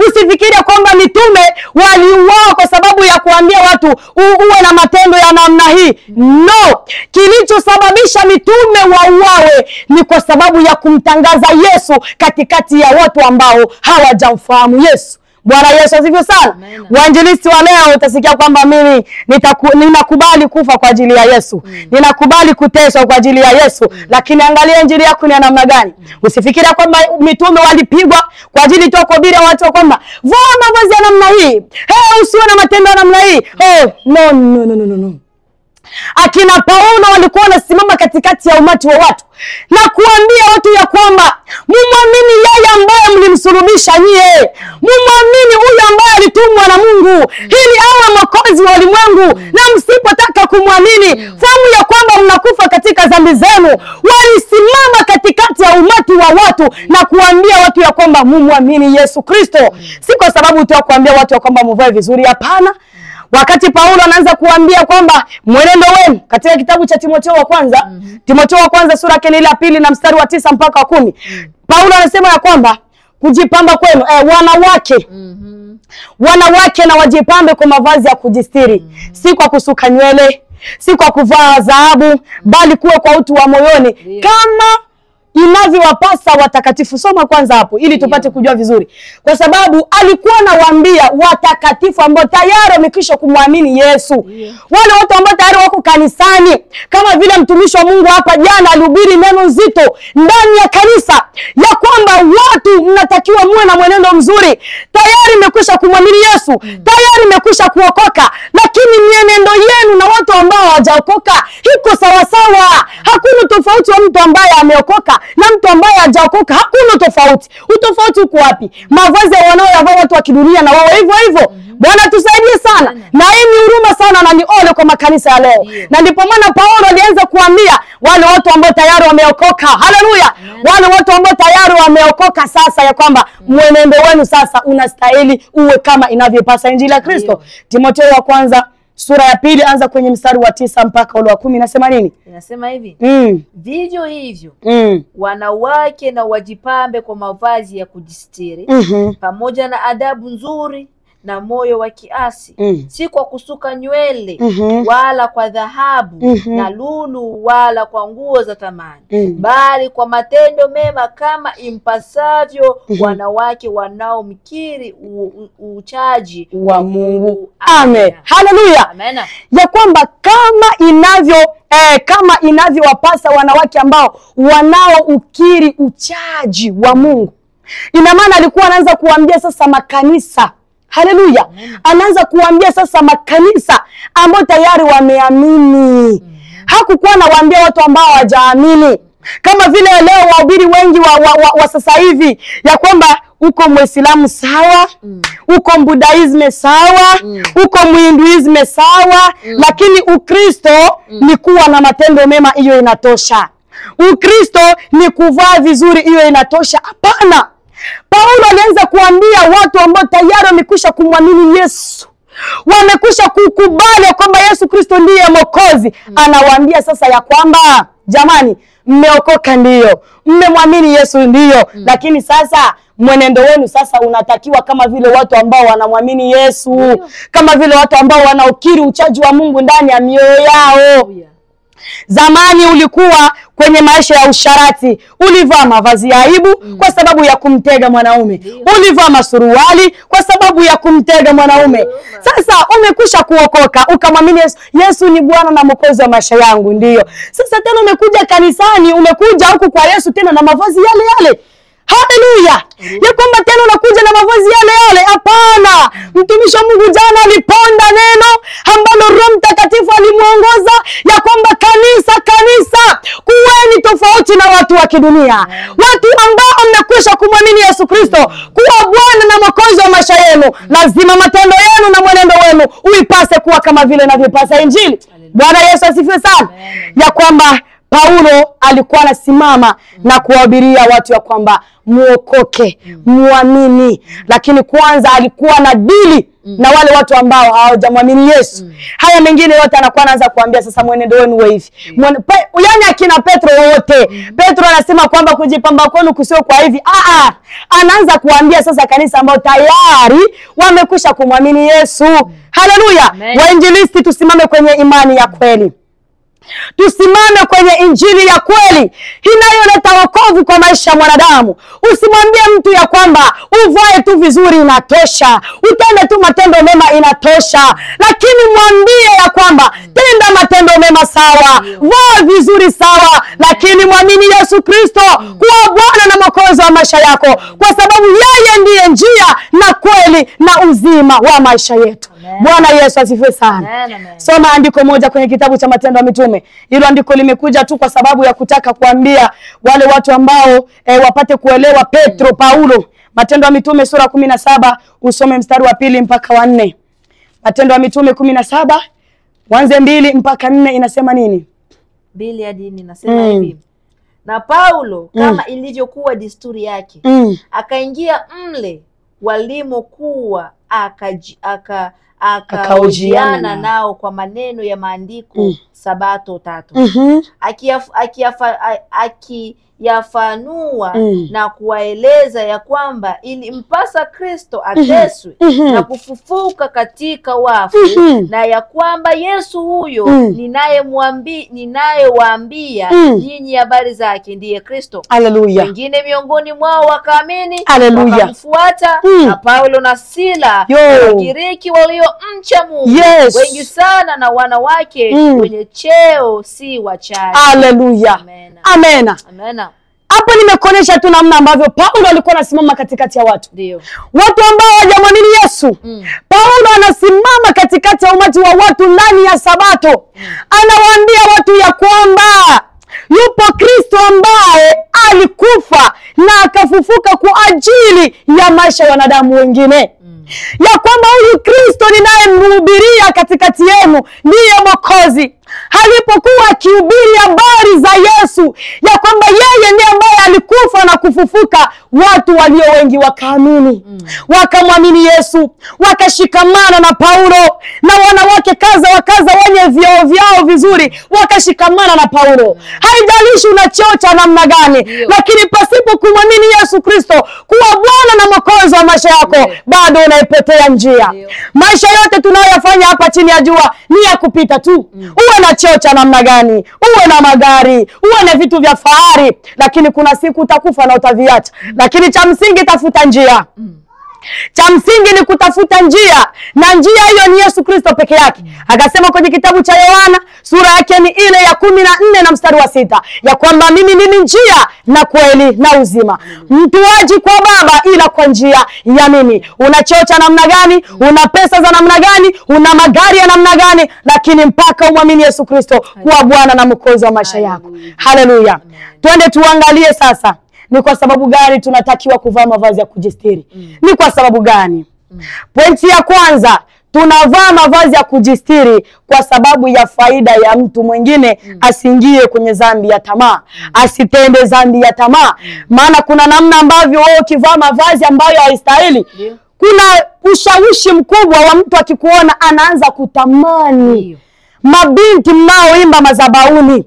Usifikiri kwamba mitume waliuawa kwa sababu ya kuambia watu uwe na matendo ya namna hii. No, kilichosababisha mitume wauawe ni kwa sababu ya kumtangaza Yesu katikati ya watu ambao hawajamfahamu Yesu. Bwana Yesu asifiwe sana. Wainjilisti wa leo utasikia kwamba mimi ninakubali kufa kwa ajili ya Yesu. Ninakubali kuteswa kwa ajili ya Yesu. Lakini angalia injili yako ni namna gani. Usifikiria kwamba mitume walipigwa kwa ajili tu kuhubiri watu kwamba vaa mavazi ya namna hii. Usiwe na matendo ya namna hii. No. Akina Paulo walikuwa wanasimama katikati ya umati wa watu na kuambia watu ya kwamba mumwamini yeye ambaye mlimsulubisha nyie. Mumwamini huyu ambaye alitumwa na Mungu ili awe mwokozi wa ulimwengu, na msipotaka kumwamini fahamu ya kwamba mnakufa katika dhambi zenu. Walisimama katikati ya umati wa watu na kuambia watu ya kwamba mumwamini Yesu Kristo. Si kwa sababu tu kuambia watu ya kwamba mvae vizuri, hapana. Wakati Paulo anaanza kuambia kwamba mwenendo wenu katika kitabu cha Timotheo wa kwanza, Timotheo wa kwanza sura yake ya 2 na mstari wa 9 mpaka wa 10. Paulo anasema ya kwamba kujipamba kwenu wanawake na wajipambe kwa mavazi ya kujistiri, si kwa kusuka nywele, si kwa kuvaa dhahabu, bali kuwe kwa utu wa moyoni kama inavyowapasa watakatifu. Soma kwanza hapo ili tupate kujua vizuri. Kwa sababu alikuwa anawaambia watakatifu ambao tayari wamekwisha kumwamini Yesu. Wale watu ambao tayari wako kanisani, kama vile mtumishi wa Mungu hapa jana alihubiri neno nzito ndani ya kanisa ya kwamba watu mnatakiwa muwe na mwenendo mzuri. Tayari mmekwisha kumwamini Yesu, tayari mmekwisha kuokoka, lakini mienendo yenu na watu ambao hawajaokoka iko sawa sawa. Hakuna tofauti wa mtu ambaye ameokoka na mtu ambaye hajaokoka, hakuna tofauti. Utofauti uko wapi? Mavazi wanaoyavaa watu wa kidunia na wao hivyo hivyo. Bwana tusaidie sana. Na hii ni huruma sana na ni ole kwa makanisa ya leo. Na ndipo maana Paulo alianza kuambia wale watu ambao tayari wameokoka. Haleluya. Wale watu ambao tayari wameokoka sasa ya kwamba mwenendo wenu sasa unastahili uwe kama inavyopasa injili ya Kristo. Timotheo wa kwanza sura ya 2 anza kwenye mstari wa 9 mpaka ule wa 10 inasema nini? Inasema hivi. Vivyo hivyo wanawake na wajipambe kwa mavazi ya kujistiri, pamoja na adabu nzuri na moyo wa kiasi, si kwa kusuka nywele wala kwa dhahabu na lulu wala kwa nguo za thamani, bali kwa matendo mema kama impasavyo wanawake wanaomkiri uchaji wa Mungu. Amen. Haleluya. Amen. Ya kwamba kama inavyowapasa wanawake ambao wanaoukiri uchaji wa Mungu. Ina maana alikuwa anaanza kuambia sasa makanisa. Haleluya. Anaanza kuambia sasa makanisa ambao tayari wameamini. Hakukuwa anawaambia watu ambao hawajaamini. Kama vile leo wahubiri wengi wa sasa hivi ya kwamba uko Muislamu sawa, uko Buddhism sawa, uko Muhinduism sawa, lakini Ukristo ni kuwa na matendo mema, hiyo inatosha. Ukristo ni kuvaa vizuri, hiyo inatosha. Hapana. Paulo alianza kuambia watu ambao tayari wamekwisha kumwamini Yesu, wamekwisha kukubali kwamba Yesu Kristo ndiye Mwokozi. Anawaambia sasa ya kwamba jamani, mmeokoka ndio, mmemwamini Yesu ndio, lakini sasa mwenendo wenu sasa unatakiwa kama vile watu ambao wanamwamini Yesu, kama vile watu ambao wanaukiri uchaji wa Mungu ndani ya mioyo yao. Zamani ulikuwa kwenye maisha ya usharati, ulivaa mavazi ya aibu kwa sababu ya kumtega mwanaume. Ulivaa masuruali kwa sababu ya kumtega mwanaume. Sasa umekwisha kuokoka, ukamwamini Yesu. Yesu ni Bwana na Mwokozi wa maisha yangu, ndio. Sasa tena umekuja kanisani, umekuja huku kwa Yesu tena na mavazi yale yale. Haleluya. Ya kwamba tena unakuja na mavazi yale yale. Hapana. Mtumishi wa Mungu jana aliponda neno ambalo Roho Mtakatifu alimuongoza ya kwamba kanisa kuweni tofauti na watu wa kidunia. Watu ambao mmekwisha kumwamini Yesu Kristo kuwa Bwana na Mwokozi wa maisha yenu, lazima matendo yenu na mwenendo wenu uipase kuwa kama vile inavyopasa Injili. Bwana Yesu asifiwe sana. Ya kwamba Paulo alikuwa anasimama na kuwahubiria watu ya kwamba muokoke, muamini. Lakini kwanza alikuwa na dili na wale watu ambao hawajamwamini Yesu. Haya mengine yote anakuwa anaanza kuambia sasa mwenendo wenu wewe hivi. Yaani akina Petro wote. Petro anasema kwamba kujipamba kwenu kusio kwa hivi. Anaanza kuambia sasa kanisa ambao tayari wamekwisha kumwamini Yesu. Haleluya. Wainjilisti, tusimame kwenye imani ya kweli. Tusimame kwenye injili ya kweli inayoleta wokovu kwa maisha ya mwanadamu. Usimwambie mtu ya kwamba uvae tu vizuri inatosha, utende tu matendo mema inatosha, lakini mwambie ya kwamba tenda matendo mema sawa, vaa vizuri sawa, lakini mwamini Yesu Kristo kuwa Bwana na Mwokozi wa maisha yako, kwa sababu yeye ndiye njia na kweli na uzima wa maisha yetu. Bwana Yesu asifiwe sana. Soma andiko moja kwenye kitabu cha Matendo ya Mitume. Hilo andiko limekuja tu kwa sababu ya kutaka kuambia wale watu ambao wapate kuelewa Paulo. Matendo ya Mitume sura 17, usome mstari wa 2 mpaka wa 4. Matendo ya Mitume 17, wanze 2 mpaka 4 inasema nini? 2 hadi 4 inasema hivi. Na Paulo kama ilivyokuwa desturi yake, akaingia mle walimokuwa akaojiana nao kwa maneno ya maandiko Sabato 3, akiyafanua na kuwaeleza ya kwamba ilimpasa Kristo ateswe na kufufuka katika wafu, na ya kwamba Yesu huyo ninayewaambia nyinyi habari zake ndiye Kristo. Haleluya. Wengine miongoni mwao wakaamini, wakamfuata, na Paulo na Sila Wagiriki waliomcha Mungu wengi sana, na wanawake wenye cheo si wachache. Haleluya. Amena. Amena. Hapo nimekuonesha tu namna ambavyo Paulo alikuwa anasimama katikati ya watu. Ndio. Watu ambao hawajamwamini Yesu. Paulo anasimama katikati ya umati wa watu ndani ya Sabato. Anawaambia watu ya kwamba yupo Kristo ambaye alikufa na akafufuka kwa ajili ya maisha ya wanadamu wengine. Ya kwamba huyu Kristo ninayemhubiria katikati yenu ndiye Mwokozi. alipokuwa akihubiri habari za Yesu, ya kwamba yeye ndiye ambaye alikufa na kufufuka, watu walio wengi wakaamini. Wakamwamini Yesu, wakashikamana na Paulo, na wanawake kaza wakaza wenye vyao vyao vizuri wakashikamana na Paulo. Haijalishi una cheo cha namna gani, lakini pasipo kumwamini Yesu Kristo kuwa Bwana na Mwokozi wa maisha yako, bado unaipotea njia. Maisha yote tunayoyafanya hapa chini ya jua ni ya kupita tu. Uwe na cheo cha namna gani, uwe na magari, uwe na vitu vya fahari, lakini kuna siku utakufa na utaviacha. Lakini cha msingi tafuta njia. Cha msingi ni kutafuta njia, na njia hiyo ni Yesu Kristo peke yake. Akasema kwenye kitabu cha Yohana sura yake ni ile ya 14 na mstari wa 6, ya kwamba mimi ni njia na kweli na uzima. Mtu haji kwa Baba ila kwa njia ya mimi. Una cheo cha namna gani, una pesa za namna gani, una magari ya namna gani, lakini mpaka umwamini Yesu Kristo kuwa Bwana na Mwokozi wa maisha yako. Haleluya. Twende tuangalie sasa ni kwa sababu gani tunatakiwa kuvaa mavazi ya kujistiri. Ni kwa sababu gani? Pointi ya kwanza, tunavaa mavazi ya kujistiri kwa sababu ya faida ya mtu mwingine asiingie kwenye dhambi ya tamaa, asitende dhambi ya tamaa. Maana kuna namna ambavyo wewe ukivaa mavazi ambayo haistahili, kuna ushawishi mkubwa wa mtu akikuona anaanza kutamani. Mabinti mnaoimba madhabahuni,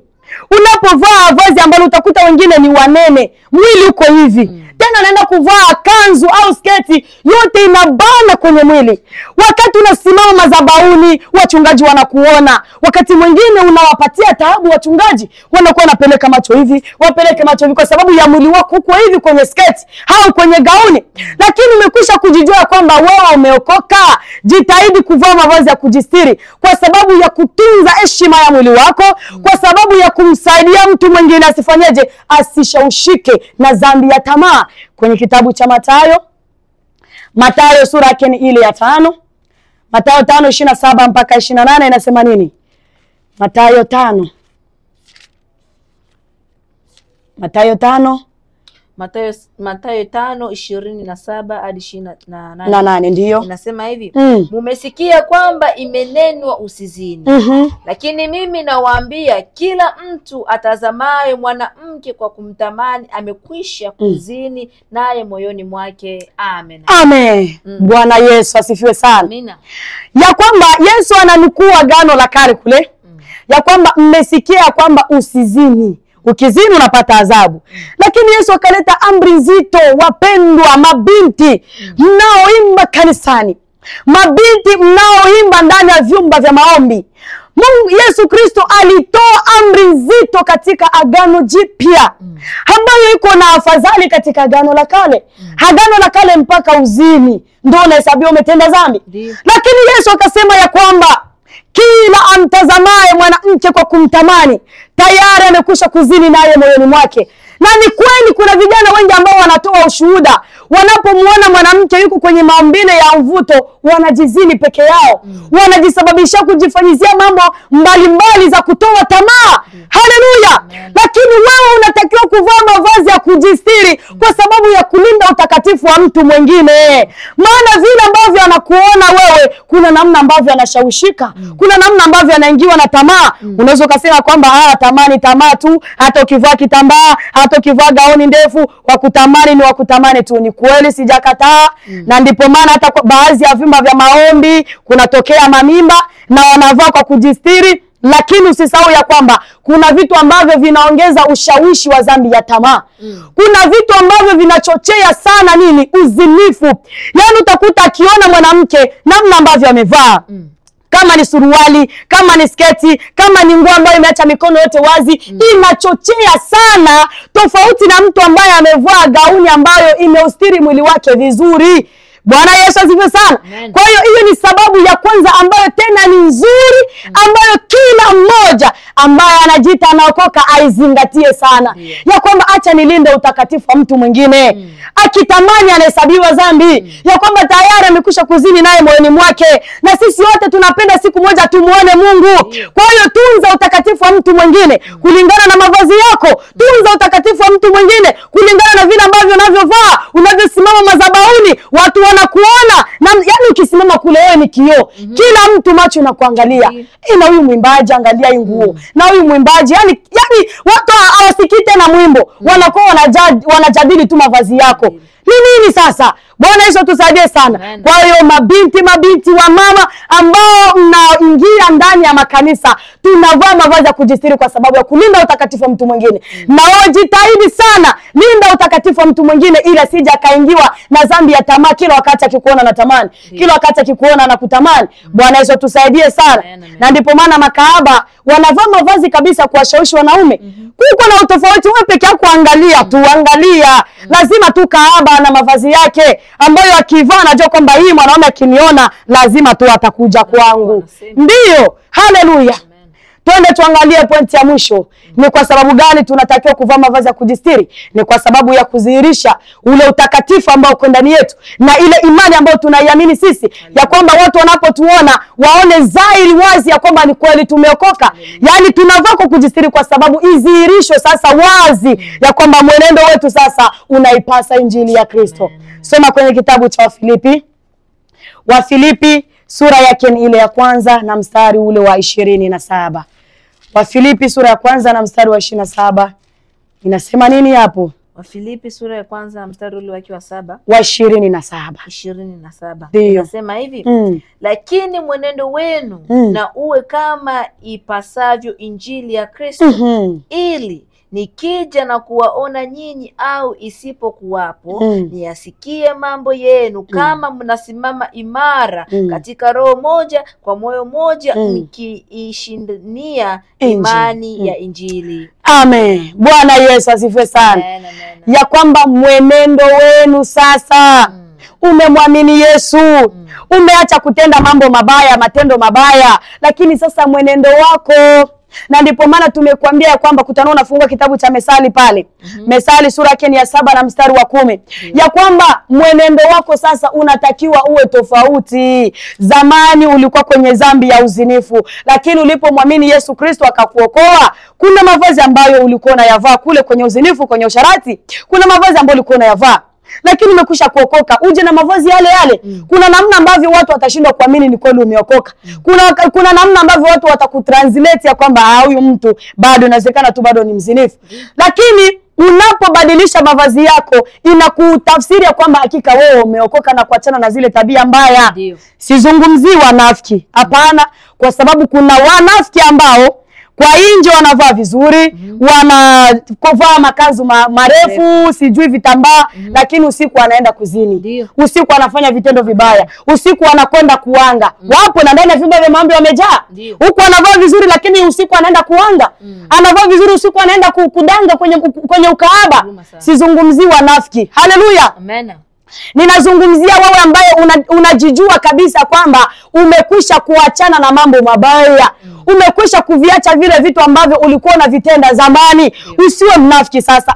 unapovaa vazi ambalo utakuta wengine ni wanene, mwili uko hivi, tena anaenda kuvaa kanzu au sketi, yote inabana kwenye mwili. Wakati unasimama madhabahuni, wachungaji wanakuona. Wakati mwingine unawapatia taabu wachungaji, wanakuwa wanapeleka macho hivi, wapeleke macho hivi kwa sababu ya mwili wako uko hivi kwenye sketi au kwenye gauni. Lakini umekwisha kujijua kwamba wewe umeokoka. Jitahidi kuvaa mavazi ya kujistiri kwa sababu ya kutunza heshima ya mwili wako, kwa sababu ya kumsaidia mtu mwingine asifanyeje, asishaushike na dhambi ya tamaa. Kwenye kitabu cha Mathayo sura yake ni ile ya 5, Mathayo 5:27 mpaka 28 inasema nini? Mathayo 5:27 hadi 28 ndio inasema hivi. Mumesikia kwamba imenenwa usizini. Lakini mimi nawaambia, kila mtu atazamaye mwanamke kwa kumtamani amekwisha kuzini naye moyoni mwake. Amen. Amen. Bwana Yesu asifiwe sana. Amina. Ya kwamba Yesu ananukuu agano la kale kule, ya kwamba mmesikia kwamba usizini. Ukizini unapata adhabu. Lakini Yesu akaleta amri nzito. Wapendwa mabinti mnaoimba kanisani, mabinti mnaoimba ndani ya vyumba vya maombi, Yesu Kristo alitoa amri nzito katika agano jipya ambayo iko na afadhali katika agano la kale. Agano la kale mpaka uzini ndio unahesabiwa umetenda dhambi. Lakini Yesu akasema ya kwamba kila amtazamaye mwanamke kwa kumtamani tayari amekwisha kuzini naye moyoni mwake. Na ni kweli kuna vijana wengi ambao wanatoa ushuhuda, wanapomuona mwanamke yuko kwenye maumbile ya mvuto wanajizini peke yao, wanajisababisha kujifanyizia mambo mbalimbali za kutoa tamaa. Haleluya. Lakini wewe unatakiwa kuvaa mavazi ya kujistiri kwa sababu ya kulinda utakatifu wa mtu mwingine. Maana vile ambavyo anakuona wewe, kuna namna ambavyo anashawishika, kuna namna ambavyo anaingiwa na tamaa. Unaweza kusema kwamba tamani tamaa tu, hata ukivaa kitambaa, hata ukivaa gauni ndefu, wakutamani ni wakutamani tu. Ni kweli, sijakataa. Na ndipo maana hata baadhi ya vyumba vya maombi kunatokea mamimba na wanavaa kwa kujistiri. Lakini usisahau ya kwamba kuna vitu ambavyo vinaongeza ushawishi wa dhambi ya tamaa. Kuna vitu ambavyo vinachochea sana nini? Uzinifu. Yaani utakuta akiona mwanamke namna ambavyo amevaa, kama ni suruali, kama ni sketi, kama ni nguo ambayo imeacha mikono yote wazi, inachochea sana, tofauti na mtu ambaye amevaa gauni ambayo imeustiri mwili wake vizuri. Bwana Yesu asifiwe sana. Kwa hiyo ni sababu ya kwanza ambayo tena ni nzuri, ambayo kila mmoja ambaye anajiita anaokoka aizingatie sana. Ya kwamba acha nilinde utakatifu wa mtu mwingine. Akitamani anahesabiwa dhambi. Ya kwamba tayari amekwisha kuzini naye moyoni mwake. Na sisi wote tunapenda siku moja tumuone Mungu. Kwa hiyo tunza utakatifu wa mtu mwingine kulingana na mavazi yako. Tunza utakatifu wa mtu mwingine kulingana na vile ambavyo unavyovaa, unavyosimama madhabahuni. Watu wanakuona na yani ukisimama kule wewe ni kioo. Kila mtu macho inakuangalia. Na huyu mwimbaji angalia hii nguo. Na huyu mwimbaji yani watu hawasikii tena mwimbo. Wanakuwa wanajadili tu mavazi yako. Ni nini sasa? Bwana Yesu tusaidie sana. Kwa hiyo mabinti wa mama ambao mnaingia ndani ya makanisa, tunavaa mavazi ya kujistiri kwa sababu ya kulinda utakatifu wa mtu mwingine. Na wajitahidi sana, linda utakatifu wa mtu mwingine ili asije akaingiwa na dhambi ya tamaa kila wakati akikuona na tamani. Kila wakati akikuona na kutamani. Bwana Yesu tusaidie sana. Na ndipo maana makahaba wanavaa mavazi kabisa kuwashawishi wanaume. Kuko na utofauti, wewe peke yako angalia tu, angalia. Lazima tu kahaba na mavazi yake ambayo akivaa anajua kwamba hii mwanaume akiniona lazima tu atakuja kwangu. Ndio, haleluya. Twende tuangalie pointi ya mwisho. Ni kwa sababu gani tunatakiwa kuvaa mavazi ya kujistiri? Ni kwa sababu ya kudhihirisha ule utakatifu ambao uko ndani yetu na ile imani ambayo tunaiamini sisi, ya kwamba watu wanapotuona waone dhahiri wazi ya kwamba ni kweli tumeokoka. Yani tunavaa kwa kujistiri kwa sababu idhihirishwe sasa wazi ya kwamba mwenendo wetu sasa unaipasa injili ya Kristo. Soma kwenye kitabu cha Wafilipi sura yake ni ile ya kwanza na mstari ule wa 27. Wafilipi sura ya kwanza na mstari wa 27. Inasema nini hapo? Wafilipi sura ya kwanza na mstari ule wa 7. Wa 27. 27. Ndio. Inasema hivi, lakini mwenendo wenu na uwe kama ipasavyo injili ya Kristo, ili nikija na kuwaona nyinyi au isipokuwapo, niyasikie mambo yenu kama mnasimama imara katika roho moja, kwa moyo moja, mkiishindania imani ya injili. Amen. Bwana Yesu asifiwe sana. Ya kwamba mwenendo wenu sasa umemwamini Yesu, umeacha kutenda mambo mabaya, matendo mabaya, lakini sasa mwenendo wako. Na ndipo maana tumekuambia ya kwamba kutanaona funga kitabu cha Methali pale. Methali sura yake ni ya 7 na mstari wa 10. Ya kwamba mwenendo wako sasa unatakiwa uwe tofauti. Zamani ulikuwa kwenye dhambi ya uzinifu, lakini ulipomwamini Yesu Kristo akakuokoa, kuna mavazi ambayo ulikuwa unayavaa kule kwenye uzinifu, kwenye usharati. Kuna mavazi ambayo ulikuwa unayavaa. Lakini umekwisha kuokoka, uje na mavazi yale yale. Kuna namna ambavyo watu watashindwa kuamini ni kweli umeokoka. Kuna namna ambavyo watu watakutranslate ya kwamba huyu mtu bado inawezekana tu bado ni mzinifu. Lakini unapobadilisha mavazi yako inakutafsiri ya kwamba hakika wewe umeokoka na kuachana na zile tabia mbaya. Sizungumzii wanafiki. Hapana, kwa sababu kuna wanafiki ambao kwa nje wanavaa vizuri, wanavaa makanzu marefu, sijui vitambaa, lakini usiku anaenda kuzini. Usiku anafanya vitendo vibaya. Usiku anakwenda kuanga. Wapo na ndani ya vyumba vya maombi wamejaa. Huko anavaa vizuri lakini usiku anaenda kuanga. Anavaa vizuri usiku anaenda kudanga kwenye ukahaba. Sizungumzii wanafiki. Haleluya. Amen. Ninazungumzia wewe ambaye unajijua kabisa kwamba umekwisha kuachana na mambo mabaya. Umekwisha kuviacha vile vitu ambavyo ulikuwa unavitenda zamani. Usiwe mnafiki sasa.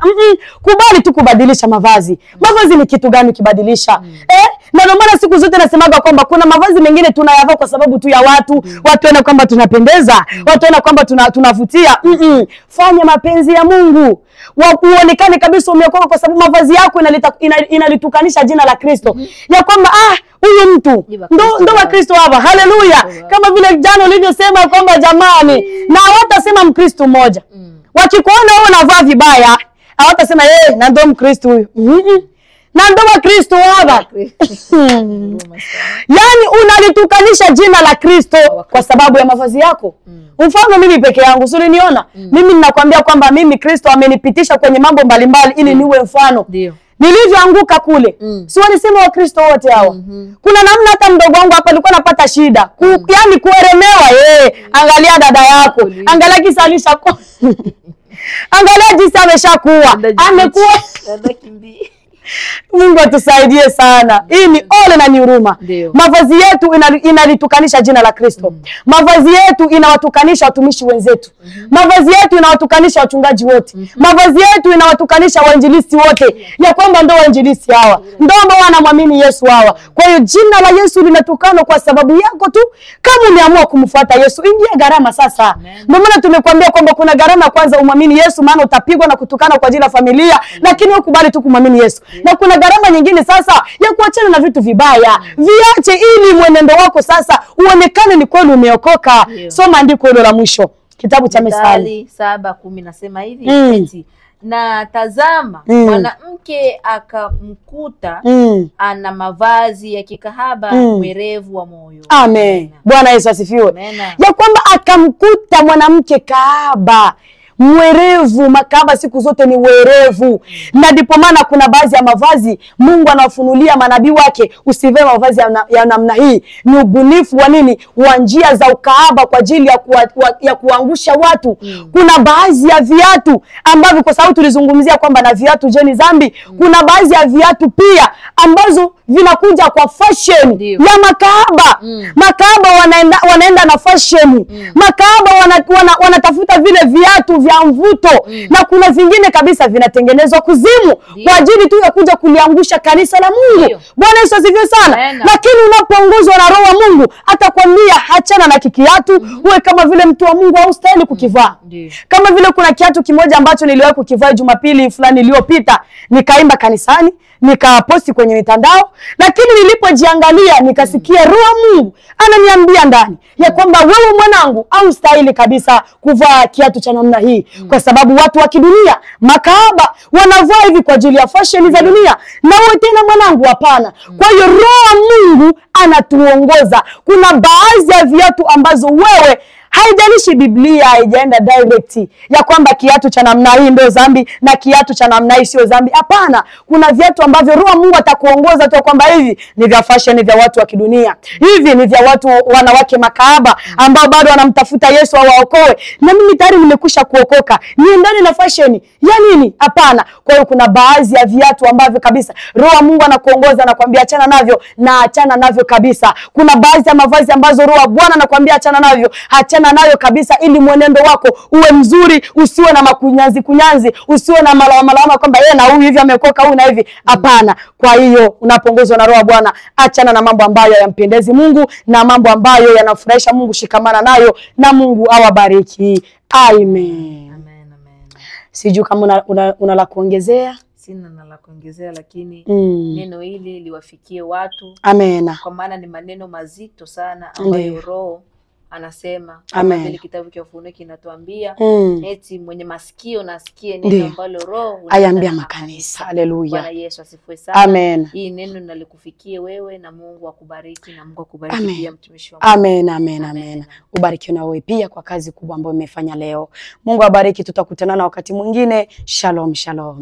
Kubali tu kubadilisha mavazi. Mavazi ni kitu gani ukibadilisha? Na ndio maana siku zote nasemaga kwamba kuna mavazi mengine tunayavaa kwa sababu tu ya watu waone kwamba tunapendeza, watu waone kwamba tunavutia. Fanya mapenzi ya Mungu. Uonekane kabisa umeokoka kwa sababu mavazi yako inalitukanisha jina la Kristo. Ya kwamba huyu mtu ndo wa Kristo hapa. Haleluya. Kama vile jana ulivyosema kwamba jamani, na hawatasema Mkristo mmoja. Wakikuona wewe unavaa vibaya, hawatasema na ndo Mkristo huyu. Na ndo wa Kristo hapa. Yani unalitukanisha jina la Kristo kwa sababu ya mavazi yako. Mfano mimi peke yangu, sio niona. Mimi ninakwambia kwamba mimi Kristo amenipitisha kwenye mambo mbalimbali ili niwe mfano. Nilivyoanguka kule. Si wanisema wa Kristo wote hawa. Kuna namna hata mdogo wangu hapa alikuwa anapata shida. Yani kueremewa angalia dada yako. Angalia kisa alishakuwa. Angalia jinsi ameshakuwa. Amekuwa Mungu atusaidie sana. Hii ni ole na ni huruma. Mavazi yetu inalitukanisha jina la Kristo. Mavazi yetu inawatukanisha watumishi wenzetu. Mavazi yetu inawatukanisha wachungaji wote. Mavazi yetu inawatukanisha wainjilisti wote. Ya kwamba ndo wainjilisti hawa, ndo ambao wanamwamini Yesu hawa. Kwa hiyo jina la Yesu linatukana kwa sababu yako tu. Kama umeamua kumfuata Yesu, ingia gharama sasa. Ndio maana tumekuambia kwamba kuna gharama. Kwanza umwamini Yesu, maana utapigwa na kutukana kwa ajili ya familia, lakini ukubali tu kumwamini Yesu. Na kuna gharama nyingine sasa ya kuachana na vitu vibaya. Viache ili mwenendo wako sasa uonekane ni kweli umeokoka. Soma andiko hilo la mwisho. Kitabu cha Mithali 7:10 nasema hivi, eti na tazama mwanamke akamkuta ana mavazi ya kikahaba mwerevu wa moyo. Amen. Bwana Yesu asifiwe. Ya kwamba akamkuta mwanamke kahaba mwerevu. Makahaba siku zote ni werevu. Na ndipo maana kuna baadhi ya mavazi Mungu anafunulia manabii wake, usivae mavazi ya namna hii. Ni ubunifu wa nini? Wa njia za ukahaba kwa ajili ya kuangusha watu. Kuna baadhi ya viatu ambavyo, kwa sababu tulizungumzia kwamba na viatu je ni dhambi, kuna baadhi ya viatu pia ambazo vinakuja kwa fashion ya makahaba. Makahaba wanaenda na fashion. Makahaba wanatafuta vile viatu vya mvuto. Na kuna vingine kabisa vinatengenezwa kuzimu kwa ajili tu ya kuja kuliangusha kanisa la Mungu. Bwana Yesu asifiwe sana. Lakini unapoongozwa na Roho wa Mungu atakwambia achana na kiatu, uwe kama vile mtu wa Mungu haustahili kukivaa. Kama vile kuna kiatu kimoja ambacho niliwahi kukivaa Jumapili fulani iliyopita, nikaimba kanisani, nikaposti kwenye mitandao, lakini nilipojiangalia nikasikia Roho wa Mungu ananiambia ndani ya kwamba wewe mwanangu haustahili kabisa kuvaa kiatu cha namna hii, kwa sababu watu wa kidunia makahaba wanavaa hivi kwa ajili ya fashion za dunia, na wewe tena mwanangu hapana. Kwa hiyo Roho wa Mungu anatuongoza. Kuna baadhi ya viatu ambazo wewe, haijalishi Biblia haijaenda direct ya kwamba kiatu cha namna hii ndio dhambi na kiatu cha namna hii sio dhambi. Hapana, kuna viatu ambavyo Roho Mungu atakuongoza tu kwamba hivi ni vya fashion, ni vya watu wa kidunia, hivi ni vya watu wanawake makahaba ambao bado wanamtafuta Yesu awaokoe. Na mimi tayari nimekusha kuokoka, niendane na fashion ya nini? Hapana. Kwa hiyo kuna baadhi ya viatu ambavyo kabisa Roho Mungu anakuongoza na kuambia achana navyo, na achana navyo kabisa. Kuna baadhi ya mavazi ambazo Roho Bwana anakuambia achana navyo, achana nayo kabisa, ili mwenendo wako uwe mzuri, usiwe na kunyanzi, usiwe na malawama kwamba yeye na huyu hivi amekoka, huyu na hivi. Hapana. Kwa hiyo unapoongozwa na Roho Bwana, achana na mambo ambayo yampendezi Mungu na mambo ambayo yanafurahisha Mungu, shikamana nayo, na Mungu awabariki. Amen. Sijui kama una la kuongezea. Sina na la kuongezea, lakini neno hili liwafikie watu. Amen. Kwa maana ni maneno mazito sana ambayo Roho anasema, kama vile kitabu cha Ufunuo kinatuambia, eti mwenye masikio na asikie neno ambalo Roho ayambia makanisa. Haleluya. Bwana Yesu asifiwe sana. Amen. Hii neno nalikufikie wewe, na Mungu akubariki, na Mungu akubariki pia mtumishi wa Mungu. Amen, amen, amen. Ubarikiwe na wewe pia kwa kazi kubwa ambayo umefanya leo. Mungu abariki, tutakutana na wakati mwingine. Shalom, shalom.